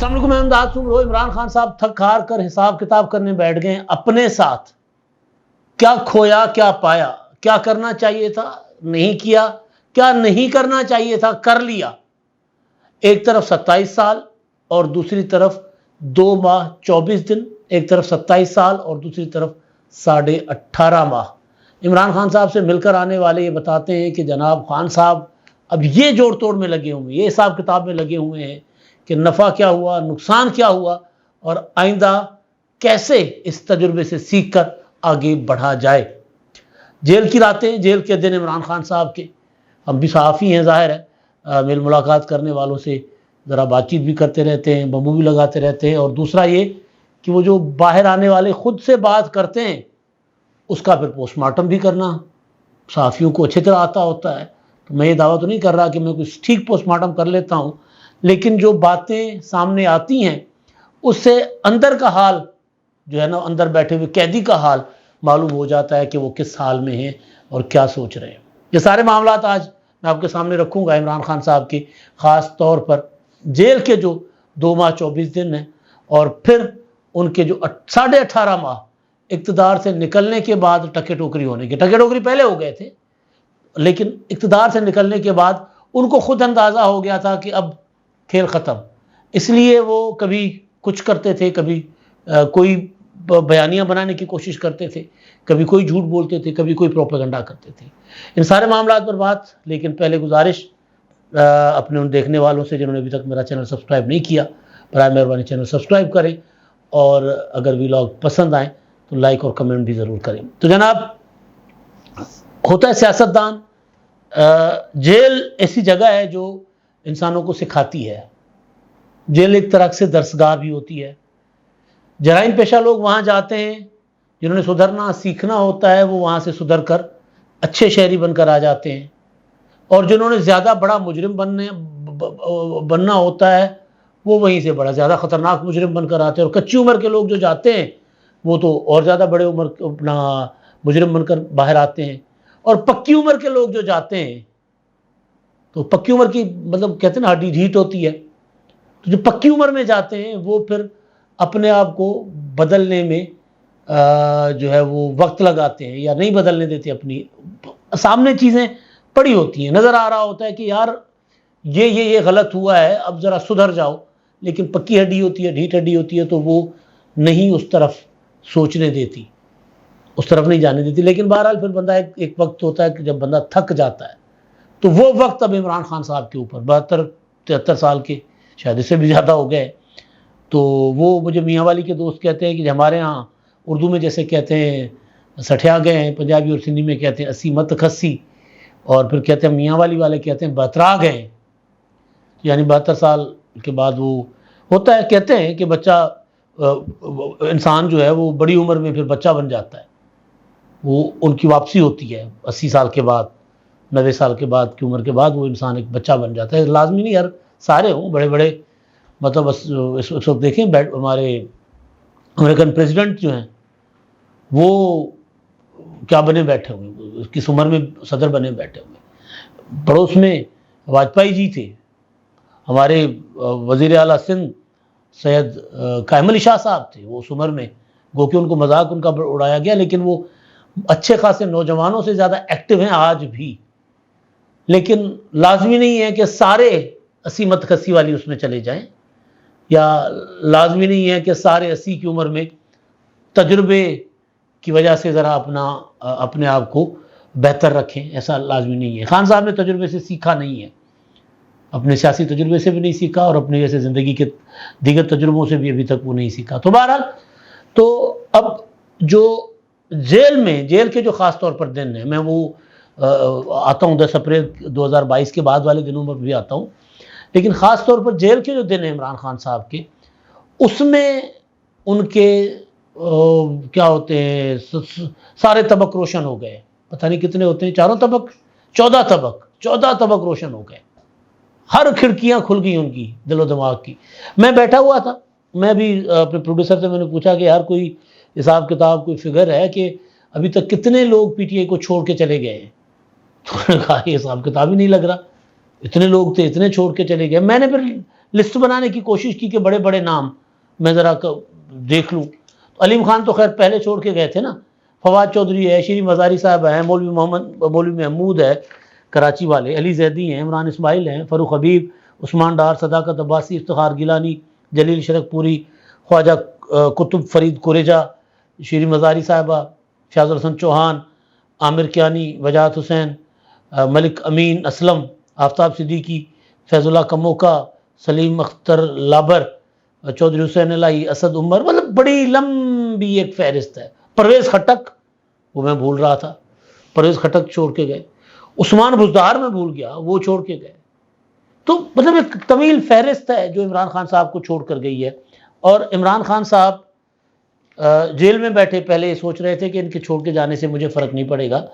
السلام علیکم، میں امداد سن رہا ہوں۔ عمران خان صاحب تھک ہار کر حساب کتاب کرنے بیٹھ گئے اپنے ساتھ۔ کیا کھویا، کیا پایا، کیا کرنا چاہیے تھا نہیں کیا، کیا نہیں کرنا چاہیے تھا کر لیا۔ ایک طرف 27 سال اور دوسری طرف 2 ماہ 24 دن، ایک طرف 27 سال اور دوسری طرف 18.5 ماہ۔ عمران خان صاحب سے مل کر آنے والے یہ بتاتے ہیں کہ جناب خان صاحب اب یہ جوڑ توڑ میں لگے ہوئے ہیں، یہ حساب کتاب میں لگے ہوئے ہیں کہ نفع کیا ہوا، نقصان کیا ہوا، اور آئندہ کیسے اس تجربے سے سیکھ کر آگے بڑھا جائے۔ جیل کی راتیں، جیل کے دن عمران خان صاحب کے، ہم بھی صحافی ہیں، ظاہر ہے میل ملاقات کرنے والوں سے ذرا بات چیت بھی کرتے رہتے ہیں، بمبو بھی لگاتے رہتے ہیں، اور دوسرا یہ کہ وہ جو باہر آنے والے خود سے بات کرتے ہیں اس کا پھر پوسٹ مارٹم بھی کرنا صحافیوں کو اچھی طرح آتا ہوتا ہے۔ تو میں یہ دعویٰ تو نہیں کر رہا کہ میں کچھ ٹھیک پوسٹ مارٹم کر لیتا ہوں، لیکن جو باتیں سامنے آتی ہیں اس سے اندر کا حال جو ہے نا، اندر بیٹھے ہوئے قیدی کا حال معلوم ہو جاتا ہے کہ وہ کس حال میں ہیں اور کیا سوچ رہے ہیں۔ یہ سارے معاملات آج میں آپ کے سامنے رکھوں گا عمران خان صاحب کے، خاص طور پر جیل کے جو 2 ماہ 24 دن ہیں، اور پھر ان کے جو 18.5 ماہ اقتدار سے نکلنے کے بعد ٹکے ٹوکری ہونے کے، ٹکے ٹوکری پہلے ہو گئے تھے لیکن اقتدار سے نکلنے کے بعد ان کو خود اندازہ ہو گیا تھا کہ اب کھیل ختم، اس لیے وہ کبھی کچھ کرتے تھے، کبھی کوئی بیانیاں بنانے کی کوشش کرتے تھے، کبھی کوئی جھوٹ بولتے تھے، کبھی کوئی پروپیگنڈا کرتے تھے۔ ان سارے معاملات پر بات، لیکن پہلے گزارش اپنے ان دیکھنے والوں سے جنہوں نے ابھی تک میرا چینل سبسکرائب نہیں کیا، برائے مہربانی چینل سبسکرائب کریں، اور اگر ولاگ پسند آئیں تو لائک اور کمنٹ بھی ضرور کریں۔ تو جناب، ہوتا ہے سیاستدان، جیل ایسی جگہ ہے جو انسانوں کو سکھاتی ہے۔ جیل ایک طرح سے درسگاہ بھی ہوتی ہے۔ جرائم پیشہ لوگ وہاں جاتے ہیں، جنہوں نے سدھرنا سیکھنا ہوتا ہے وہ وہاں سے سدھر کر اچھے شہری بن کر آ جاتے ہیں، اور جنہوں نے زیادہ بڑا مجرم بننا ہوتا ہے وہ وہیں سے بڑا زیادہ خطرناک مجرم بن کر آتے ہیں۔ اور کچی عمر کے لوگ جو جاتے ہیں وہ تو اور زیادہ بڑے عمر اپنا مجرم بن کر باہر آتے ہیں، اور پکی عمر کے لوگ جو جاتے ہیں، تو پکی عمر کی مطلب کہتے ہیں نا ہڈی ڈھیٹ ہوتی ہے، تو جو پکی عمر میں جاتے ہیں وہ پھر اپنے آپ کو بدلنے میں جو ہے وہ وقت لگاتے ہیں، یا نہیں بدلنے دیتے، اپنی سامنے چیزیں پڑی ہوتی ہیں، نظر آ رہا ہوتا ہے کہ یار یہ غلط ہوا ہے، اب ذرا سدھر جاؤ، لیکن پکی ہڈی ہوتی ہے، ڈھیٹ ہڈی ہوتی ہے، تو وہ نہیں اس طرف سوچنے دیتی، اس طرف نہیں جانے دیتی۔ لیکن بہرحال پھر بندہ ایک وقت ہوتا ہے کہ جب بندہ تھک جاتا ہے، تو وہ وقت اب عمران خان صاحب کے اوپر 72-73 سال کے، شاید اس سے بھی زیادہ ہو گئے، تو وہ مجھے میاں والی کے دوست کہتے ہیں کہ ہمارے ہاں اردو میں جیسے کہتے ہیں سٹھیا گئے ہیں، پنجابی اور سندھی میں کہتے ہیں اسی مت کھسی، اور پھر کہتے ہیں میاں والی والے کہتے ہیں بترا گئے ہیں، یعنی 72 سال کے بعد وہ ہوتا ہے۔ کہتے ہیں کہ بچہ انسان جو ہے وہ بڑی عمر میں پھر بچہ بن جاتا ہے، وہ ان کی واپسی ہوتی ہے 80 سال کے بعد، 90 سال کے بعد کی عمر کے بعد وہ انسان ایک بچہ بن جاتا ہے۔ لازمی نہیں ہر سارے ہوں، بڑے بڑے مطلب اس وقت دیکھیں ہمارے امریکن پریزیڈنٹ جو ہیں وہ کیا بنے بیٹھے ہوئے، کس عمر میں صدر بنے بیٹھے ہوئے۔ پڑوس میں واجپئی جی تھے، ہمارے وزیر اعلیٰ سندھ سید قائم علی شاہ صاحب تھے، وہ اس عمر میں گو کہ ان کو مذاق ان کا اڑایا گیا، لیکن وہ اچھے خاصے نوجوانوں سے زیادہ ایکٹیو ہیں آج بھی۔ لیکن لازمی نہیں ہے کہ سارے اسی مت کھسی والی اس میں چلے جائیں، یا لازمی نہیں ہے کہ سارے 80 کی عمر میں تجربے کی وجہ سے ذرا اپنے آپ کو بہتر رکھیں، ایسا لازمی نہیں ہے۔ خان صاحب نے تجربے سے سیکھا نہیں ہے، اپنے سیاسی تجربے سے بھی نہیں سیکھا، اور اپنے جیسے زندگی کے دیگر تجربوں سے بھی ابھی تک وہ نہیں سیکھا۔ تو بہرحال تو اب جو جیل کے جو خاص طور پر دن ہیں، میں وہ آتا ہوں 10 اپریل 2022 کے بعد والے دنوں میں بھی آتا ہوں، لیکن خاص طور پر جیل کے جو دن ہیں عمران خان صاحب کے، اس میں ان کے کیا ہوتے ہیں، سارے طبق روشن ہو گئے، پتہ نہیں کتنے ہوتے ہیں، 4 طبق، 14 طبق روشن ہو گئے، ہر کھڑکیاں کھل گئی ان کی دل و دماغ کی۔ میں بیٹھا ہوا تھا، میں بھی اپنے پروڈیوسر سے میں نے پوچھا کہ یار کوئی حساب کتاب کوئی فگر ہے کہ ابھی تک کتنے لوگ پی ٹی آئی کو چھوڑ کے چلے گئے ہیں؟ تو انہوں نے کہا یہ حساب کتاب ہی نہیں لگ رہا، اتنے لوگ تھے، اتنے چھوڑ کے چلے گئے۔ میں نے پھر لسٹ بنانے کی کوشش کی کہ بڑے بڑے نام میں ذرا دیکھ لوں. علیم خان تو خیر پہلے چھوڑ کے گئے تھے نا. فواد چودھری ہے, شیریں مزاری صاحب ہیں, مولوی محمود ہے کراچی والے, علی زیدی ہیں, عمران اسماعیل ہیں, فاروق حبیب, عثمان ڈار, صداقت عباسی, افتخار گیلانی, جلیل شرک پوری, خواجہ قطب فرید قریجہ, شیریں مزاری صاحبہ, شاہد الحسن چوہان, عامر کیانی, وجاہت حسین, ملک امین اسلم, آفتاب صدیقی, فیض اللہ کموکا, سلیم اختر لابر, چودھری حسین الہی, اسد عمر, مطلب بڑی لمبی ایک فہرست ہے. پرویز خٹک, وہ میں بھول رہا تھا, پرویز خٹک چھوڑ کے گئے. عثمان بزدار میں بھول گیا, وہ چھوڑ کے گئے. تو مطلب ایک طویل فہرست ہے جو عمران خان صاحب کو چھوڑ کر گئی ہے. اور عمران خان صاحب جیل میں بیٹھے پہلے یہ سوچ رہے تھے کہ ان کے چھوڑ کے جانے سے مجھے فرق نہیں پڑے گا,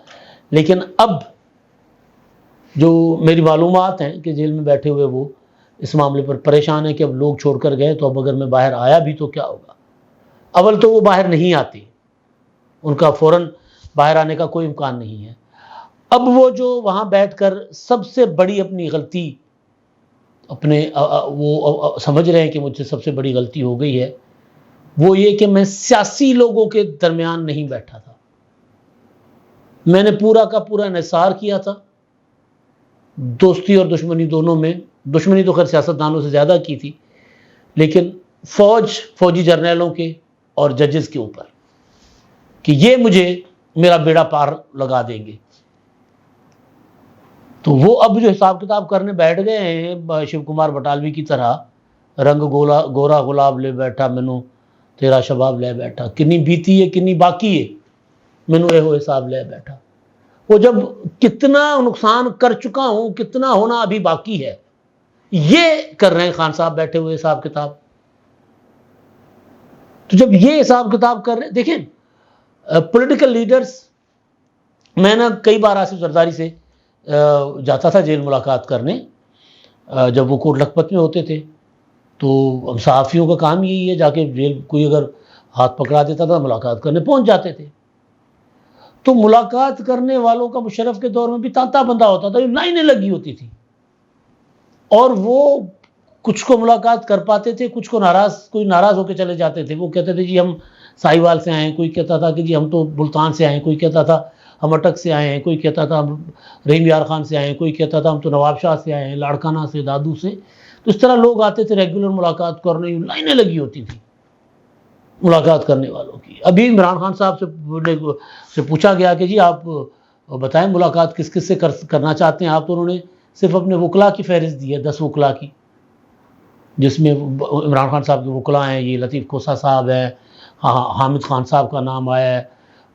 لیکن اب جو میری معلومات ہیں کہ جیل میں بیٹھے ہوئے وہ اس معاملے پر پریشان ہیں کہ اب لوگ چھوڑ کر گئے تو اب اگر میں باہر آیا بھی تو کیا ہوگا. اول تو وہ باہر نہیں آتے, ان کا فوراً باہر آنے کا کوئی امکان نہیں ہے. اب وہ جو وہاں بیٹھ کر سب سے بڑی اپنی غلطی وہ سمجھ رہے ہیں کہ مجھ سے سب سے بڑی غلطی ہو گئی ہے, وہ یہ کہ میں سیاسی لوگوں کے درمیان نہیں بیٹھا تھا. میں نے پورا کا پورا انحصار کیا تھا دوستی اور دشمنی دونوں میں. دشمنی تو خیر سیاستدانوں سے زیادہ کی تھی, لیکن فوجی جرنیلوں کے اور ججز کے اوپر کہ یہ مجھے میرا بیڑا پار لگا دیں گے. تو وہ اب جو حساب کتاب کرنے بیٹھ گئے ہیں شیو کمار بٹالوی کی طرح, رنگ گورا گلاب لے بیٹھا مینوں تیرا شباب لے بیٹھا, کنی بیتی ہے کنی باقی ہے مینوں یہ حساب لے بیٹھا. وہ جب کتنا نقصان کر چکا ہوں, کتنا ہونا ابھی باقی ہے, یہ کر رہے ہیں خان صاحب بیٹھے ہوئے حساب کتاب. تو جب یہ حساب کتاب کر رہے ہیں, دیکھیں پولیٹیکل لیڈرز, میں نے کئی بار آصف زرداری سے جاتا تھا جیل ملاقات کرنے جب وہ کوٹ لکھپت میں ہوتے تھے, تو ہم صحافیوں کا کام یہی ہے جا کے جیل کوئی اگر ہاتھ پکڑا دیتا تھا ملاقات کرنے پہنچ جاتے تھے. تو ملاقات کرنے والوں کا مشرف کے دور میں بھی تانتا بندہ ہوتا تھا, لائنیں لگی ہوتی تھی, اور وہ کچھ کو ملاقات کر پاتے تھے, کچھ کو کوئی ناراض ہو کے چلے جاتے تھے. وہ کہتے تھے جی ہم ساہیوال سے آئے ہیں, کوئی کہتا تھا کہ جی ہم تو ملتان سے آئے ہیں, کوئی کہتا تھا ہم اٹک سے آئے ہیں, کوئی کہتا تھا ہم رحیم یار خان سے آئے ہیں, کوئی کہتا تھا ہم تو نواب شاہ سے آئے ہیں, لاڑکانہ سے, دادو سے. تو اس طرح لوگ آتے تھے ریگولر ملاقات کرنے, لائنیں لگی ہوتی تھی ملاقات کرنے والوں کی. ابھی عمران خان صاحب سے پوچھا گیا کہ جی آپ بتائیں ملاقات کس کس سے کرنا چاہتے ہیں آپ, تو انہوں نے صرف اپنے وکلا کی فہرست دی ہے, 10 وکلا کی, جس میں عمران خان صاحب کے وکلا ہیں, یہ لطیف کھوسہ صاحب ہیں, حامد خان صاحب کا نام آیا ہے,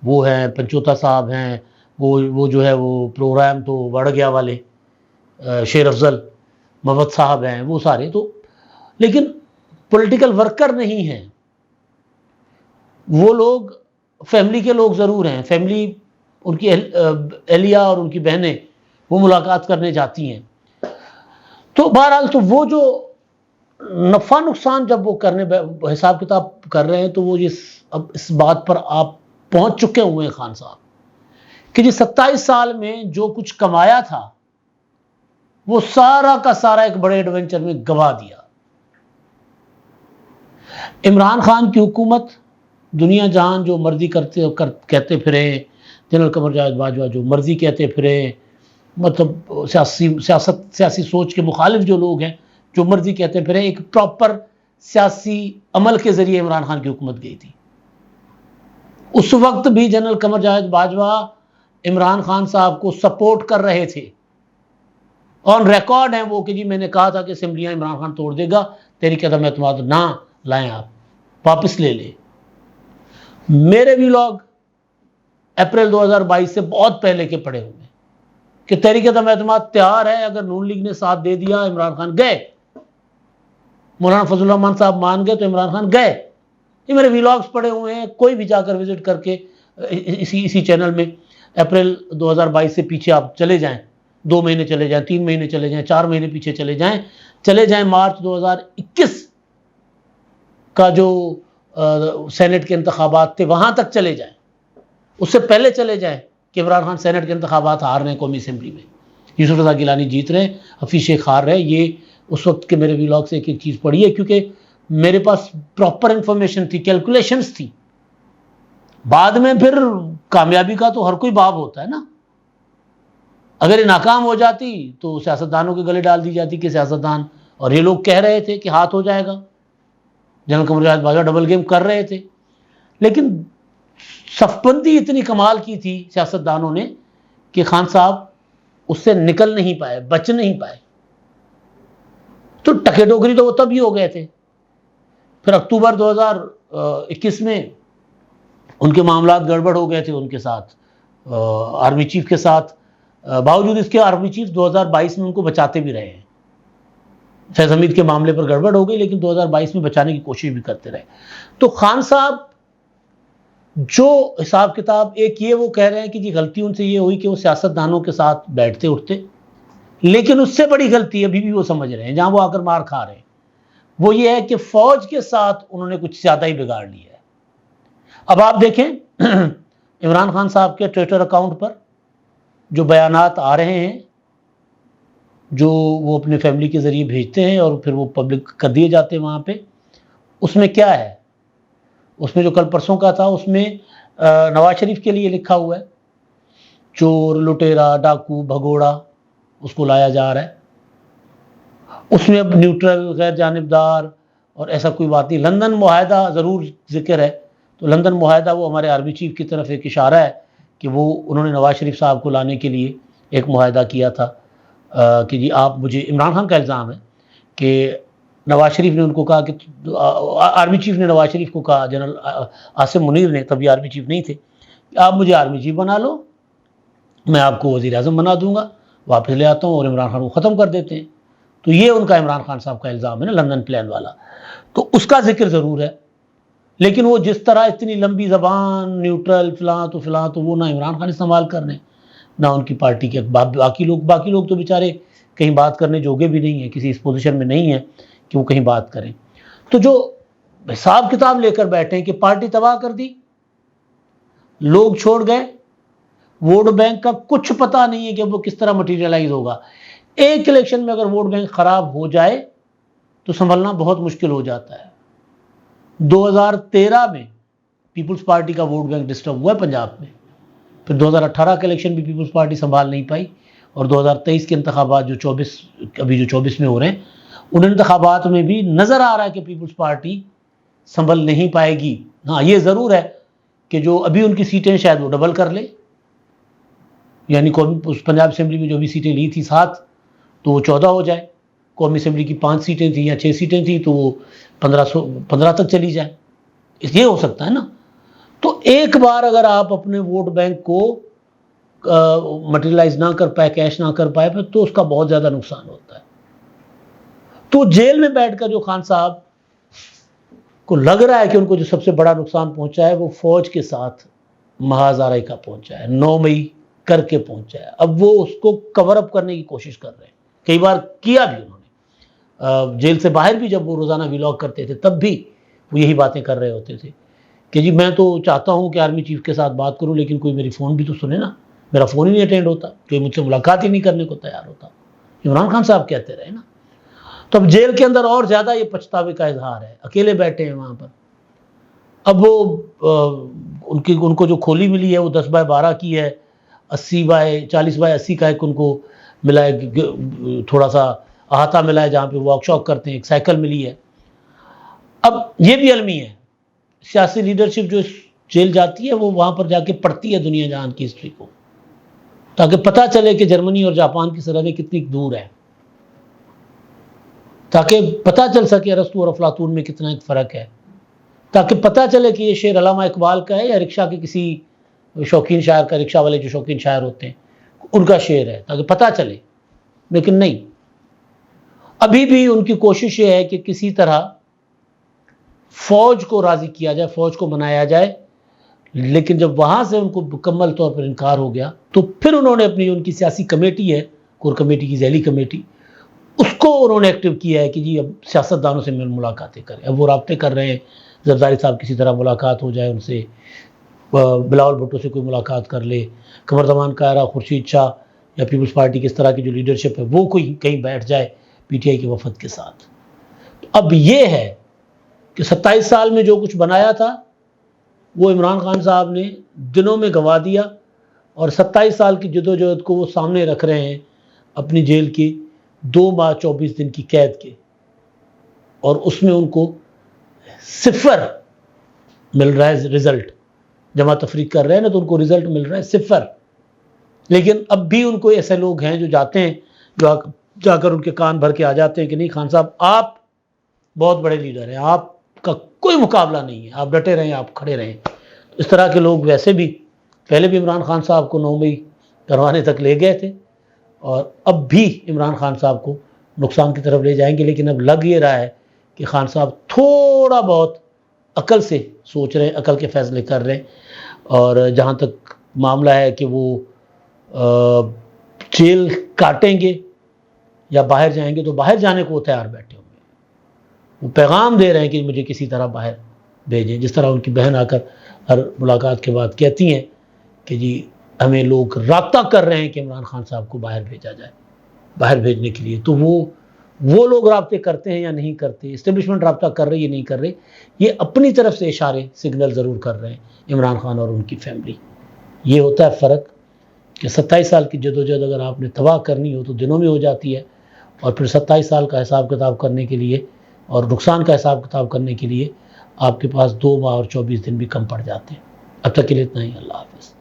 وہ ہیں پنچوتا صاحب ہیں, وہ جو ہے وہ پروگرام تو بڑھ گیا والے شیر افضل محمد صاحب ہیں, وہ سارے تو, لیکن پولیٹیکل ورکر نہیں ہیں وہ لوگ. فیملی کے لوگ ضرور ہیں, فیملی ان کی اہلیہ اور ان کی بہنیں وہ ملاقات کرنے جاتی ہیں. تو بہرحال تو وہ جو نفع نقصان جب وہ کرنے حساب کتاب کر رہے ہیں, تو وہ اب اس بات پر آپ پہنچ چکے ہوئے ہیں خان صاحب کہ جی 27 سال میں جو کچھ کمایا تھا وہ سارا کا سارا ایک بڑے ایڈونچر میں گوا دیا. عمران خان کی حکومت دنیا جہان جو مرضی کہتے پھریں, جنرل قمر جاوید باجوہ جو مرضی کہتے پھریں, مطلب سیاسی سوچ کے مخالف جو لوگ ہیں جو مرضی کہتے پھریں, ایک پراپر سیاسی عمل کے ذریعے عمران خان کی حکومت گئی تھی. اس وقت بھی جنرل قمر جاوید باجوہ عمران خان صاحب کو سپورٹ کر رہے تھے, آن ریکارڈ ہیں وہ کہ جی میں نے کہا تھا کہ اسمبلیاں عمران خان توڑ دے گا, تحریک عدم اعتماد نہ لائیں, آپ واپس لے لیں. میرے ویلاگ اپریل 2022 سے بہت پہلے کے پڑے ہوئے کہ تحریک عدم اعتماد تیار ہے, اگر نون لیگ نے ساتھ دے دیا عمران خان گئے, مولانا فضل الرحمان صاحب مان گئے تو عمران خان گئے. یہ میرے ویلاگز پڑے ہوئے ہیں, کوئی بھی جا کر وزٹ کر کے اسی چینل میں اپریل 2022 سے پیچھے آپ چلے جائیں, 2 مہینے چلے جائیں, 3 مہینے چلے جائیں, 4 مہینے پیچھے چلے جائیں, مارچ 2021 کا جو سینٹ کے انتخابات تھے وہاں تک چلے جائیں, اس سے پہلے چلے جائیں کہ عمران خان سینٹ کے انتخابات ہار رہے ہیں قومی اسمبلی میں, یوسف رضا گیلانی جیت رہے ہیں, حفیظ شیخ ہار رہے ہیں, یہ اس وقت کے میرے ویلاگ سے ایک ایک چیز پڑھی ہے، کیونکہ میرے پاس پراپر انفارمیشن تھی، کیلکولیشنز تھی. بعد میں پھر کامیابی کا تو ہر کوئی باب ہوتا ہے نا. اگر یہ ناکام ہو جاتی تو سیاستدانوں کے گلے ڈال دی جاتی کہ سیاستدان، اور یہ لوگ کہہ رہے تھے کہ ہاتھ ہو جائے گا، general Qamar Javed Bajwa double game کر رہے تھے، لیکن صف بندی اتنی کمال کی تھی سیاستدانوں نے کہ خان صاحب اس سے نکل نہیں پائے، بچ نہیں پائے. تو ٹکے ٹوکری تو وہ تب ہی ہو گئے تھے. پھر اکتوبر 2021 میں ان کے معاملات گڑبڑ ہو گئے تھے ان کے ساتھ، آرمی چیف کے ساتھ. باوجود اس کے آرمی چیف 2022 میں ان کو بچاتے بھی رہے ہیں. فیض حمید کے معاملے پر گڑبڑ ہو گئی لیکن 2022 میں بچانے کی کوشش بھی کرتے رہے. تو خان صاحب جو حساب کتاب ایک یہ وہ کہہ رہے ہیں کہ جی غلطی ان سے یہ ہوئی کہ وہ سیاستدانوں کے ساتھ بیٹھتے اٹھتے، لیکن اس سے بڑی غلطی ابھی بھی وہ سمجھ رہے ہیں جہاں وہ آ کر مار کھا رہے ہیں، وہ یہ ہے کہ فوج کے ساتھ انہوں نے کچھ زیادہ ہی بگاڑ لیا ہے. اب آپ دیکھیں عمران خان صاحب کے ٹویٹر اکاؤنٹ پر جو بیانات آ رہے ہیں، جو وہ اپنے فیملی کے ذریعے بھیجتے ہیں اور پھر وہ پبلک کر دیے جاتے ہیں وہاں پہ، اس میں کیا ہے؟ اس میں جو کل پرسوں کا تھا اس میں نواز شریف کے لیے لکھا ہوا ہے چور، لٹیرا، ڈاکو، بھگوڑا، اس کو لایا جا رہا ہے. اس میں اب نیوٹرل، غیر جانبدار اور ایسا کوئی بات نہیں. لندن معاہدہ ضرور ذکر ہے، تو لندن معاہدہ وہ ہمارے آرمی چیف کی طرف ایک اشارہ ہے کہ وہ انہوں نے نواز شریف صاحب کو لانے کے لیے ایک معاہدہ کیا تھا کہ جی آپ مجھے، عمران خان کا الزام ہے کہ نواز شریف نے ان کو کہا کہ آرمی چیف نے نواز شریف کو کہا، جنرل عاصم منیر نے، تبھی آرمی چیف نہیں تھے، کہ آپ مجھے آرمی چیف بنا لو، میں آپ کو وزیر اعظم بنا دوں گا، واپس لے آتا ہوں اور عمران خان کو ختم کر دیتے ہیں. تو یہ ان کا عمران خان صاحب کا الزام ہے نا، لندن پلان والا. تو اس کا ذکر ضرور ہے، لیکن وہ جس طرح اتنی لمبی زبان، نیوٹرل، فلاں تو وہ نہ عمران خان استعمال کر رہے ہیں نہ ان کی پارٹی کے باقی لوگ تو بیچارے کہیں بات کرنے جوگے بھی نہیں ہیں، کسی اس پوزیشن میں نہیں ہیں کہ وہ کہیں بات کریں. تو جو حساب کتاب لے کر بیٹھے ہیں کہ پارٹی تباہ کر دی، لوگ چھوڑ گئے، ووٹ بینک کا کچھ پتہ نہیں ہے کہ وہ کس طرح مٹیریلائز ہوگا. ایک الیکشن میں اگر ووٹ بینک خراب ہو جائے تو سنبھلنا بہت مشکل ہو جاتا ہے. 2013 میں پیپلز پارٹی کا ووٹ بینک ڈسٹرب ہوا ہے پنجاب میں، پھر 2018 کا الیکشن بھی پیپلز پارٹی سنبھال نہیں پائی، اور 2023 کے انتخابات جو 24 میں ہو رہے ہیں، ان انتخابات میں بھی نظر آ رہا ہے کہ پیپلز پارٹی سنبھل نہیں پائے گی. ہاں یہ ضرور ہے کہ جو ابھی ان کی سیٹیں شاید وہ ڈبل کر لے، یعنی پنجاب اسمبلی میں جو بھی سیٹیں لی تھی 7 تو وہ 14 ہو جائے. قومی اسمبلی کی 5 سیٹیں تھیں یا 6 سیٹیں تھیں تو وہ 15 تک چلی جائیں، یہ ہو سکتا ہے نا. تو ایک بار اگر آپ اپنے ووٹ بینک کو مٹیریلائز نہ کر پائے، کیش نہ کر پائے، پھر تو اس کا بہت زیادہ نقصان ہوتا ہے. تو جیل میں بیٹھ کر جو خان صاحب کو لگ رہا ہے کہ ان کو جو سب سے بڑا نقصان پہنچا ہے وہ فوج کے ساتھ محاذ آرائی کا پہنچا ہے، 9 مئی کر کے پہنچا ہے. اب وہ اس کو کور اپ کرنے کی کوشش کر رہے ہیں، کئی بار کیا بھی انہوں نے. جیل سے باہر بھی جب وہ روزانہ ویلاگ کرتے تھے تب بھی وہ یہی باتیں کر رہے ہوتے تھے کہ جی میں تو چاہتا ہوں کہ آرمی چیف کے ساتھ بات کروں، لیکن کوئی میری فون بھی تو سنے نا، میرا فون ہی نہیں اٹینڈ ہوتا، کوئی مجھ سے ملاقات ہی نہیں کرنے کو تیار ہوتا. عمران خان صاحب کہتے رہے نا. تو اب جیل کے اندر اور زیادہ یہ پچھتاوے کا اظہار ہے، اکیلے بیٹھے ہیں وہاں پر. اب وہ ان کو جو کھولی ملی ہے وہ 10x12 کی ہے، 40x80 کا ایک ان کو ملا ہے، تھوڑا سا احاطہ ملا ہے جہاں پہ وہ واک شاک کرتے ہیں، ایک سائیکل ملی ہے. اب یہ بھی علمی ہے، سیاسی لیڈرشپ جو جیل جاتی ہے وہ وہاں پر جا کے پڑھتی ہے دنیا جہان کی ہسٹری کو، تاکہ پتہ چلے کہ جرمنی اور جاپان کی سرحدیں کتنی دور ہیں، تاکہ پتہ چل سکے ارسطو اور افلاطون میں کتنا ایک فرق ہے، تاکہ پتہ چلے کہ یہ شعر علامہ اقبال کا ہے یا رکشہ کے کسی شوقین شاعر کا، رکشہ والے جو شوقین شاعر ہوتے ہیں ان کا شعر ہے، تاکہ پتہ چلے. لیکن نہیں، ابھی بھی ان کی کوشش یہ ہے کہ کسی طرح فوج کو راضی کیا جائے، فوج کو منایا جائے. لیکن جب وہاں سے ان کو مکمل طور پر انکار ہو گیا تو پھر انہوں نے اپنی ان کی سیاسی کمیٹی ہے، کور کمیٹی کی ذیلی کمیٹی، اس کو انہوں نے ایکٹیو کیا ہے کہ جی اب سیاستدانوں سے ملاقاتیں کریں. اب وہ رابطے کر رہے ہیں، زرداری صاحب کسی طرح ملاقات ہو جائے ان سے، بلاول بھٹو سے کوئی ملاقات کر لے، قمر زمان کائرہ، خورشید شاہ یا پیپلز پارٹی کی اس طرح کی جو لیڈرشپ ہے وہ کوئی کہیں بیٹھ جائے، پی ٹی آئی کے وفد کے ساتھ۔ اب یہ ہے کہ 27 سال میں جو کچھ بنایا تھا وہ عمران خان صاحب نے دنوں میں گنوا دیا، اور 27 سال کی جدوجہد کو وہ سامنے رکھ رہے ہیں اپنی جیل کی 2 ماہ 24 دن کی قید کے، اور اس میں ان کو 0 مل رہا ہے رزلٹ۔ جمع تفریق کر رہے ہیں نا تو ان کو رزلٹ مل رہا ہے 0۔ لیکن اب بھی ان کو ایسے لوگ ہیں جو جاتے ہیں، جو جا کر ان کے کان بھر کے آ جاتے ہیں کہ نہیں خان صاحب آپ بہت بڑے لیڈر ہیں، آپ کا کوئی مقابلہ نہیں ہے، آپ ڈٹے رہیں، آپ کھڑے رہیں۔ اس طرح کے لوگ ویسے بھی پہلے بھی عمران خان صاحب کو 9 مئی کروانے تک لے گئے تھے، اور اب بھی عمران خان صاحب کو نقصان کی طرف لے جائیں گے۔ لیکن اب لگ یہ رہا ہے کہ خان صاحب تھوڑا بہت عقل سے سوچ رہے ہیں، عقل کے فیصلے کر رہے ہیں، اور جہاں تک معاملہ ہے کہ وہ جیل کاٹیں گے یا باہر جائیں گے، تو باہر جانے کو وہ تیار بیٹھے ہوئے ہیں۔ وہ پیغام دے رہے ہیں کہ مجھے کسی طرح باہر بھیجیں، جس طرح ان کی بہن آ کر ہر ملاقات کے بعد کہتی ہیں کہ جی ہمیں لوگ رابطہ کر رہے ہیں کہ عمران خان صاحب کو باہر بھیجا جائے، باہر بھیجنے کے لیے۔ تو وہ لوگ رابطے کرتے ہیں یا نہیں کرتے، اسٹیبلشمنٹ رابطہ کر رہی ہے نہیں کر رہے، یہ اپنی طرف سے اشارے سگنل ضرور کر رہے ہیں عمران خان اور ان کی فیملی۔ یہ ہوتا ہے فرق کہ 27 سال کی جدوجہد اگر آپ نے تباہ کرنی ہو تو دنوں میں ہو جاتی ہے، اور پھر 27 سال کا حساب کتاب کرنے کے لیے اور نقصان کا حساب کتاب کرنے کے لیے آپ کے پاس 2 ماہ اور 24 دن بھی کم پڑ جاتے ہیں۔ اب تک کے لیے اتنا ہی، اللہ حافظ۔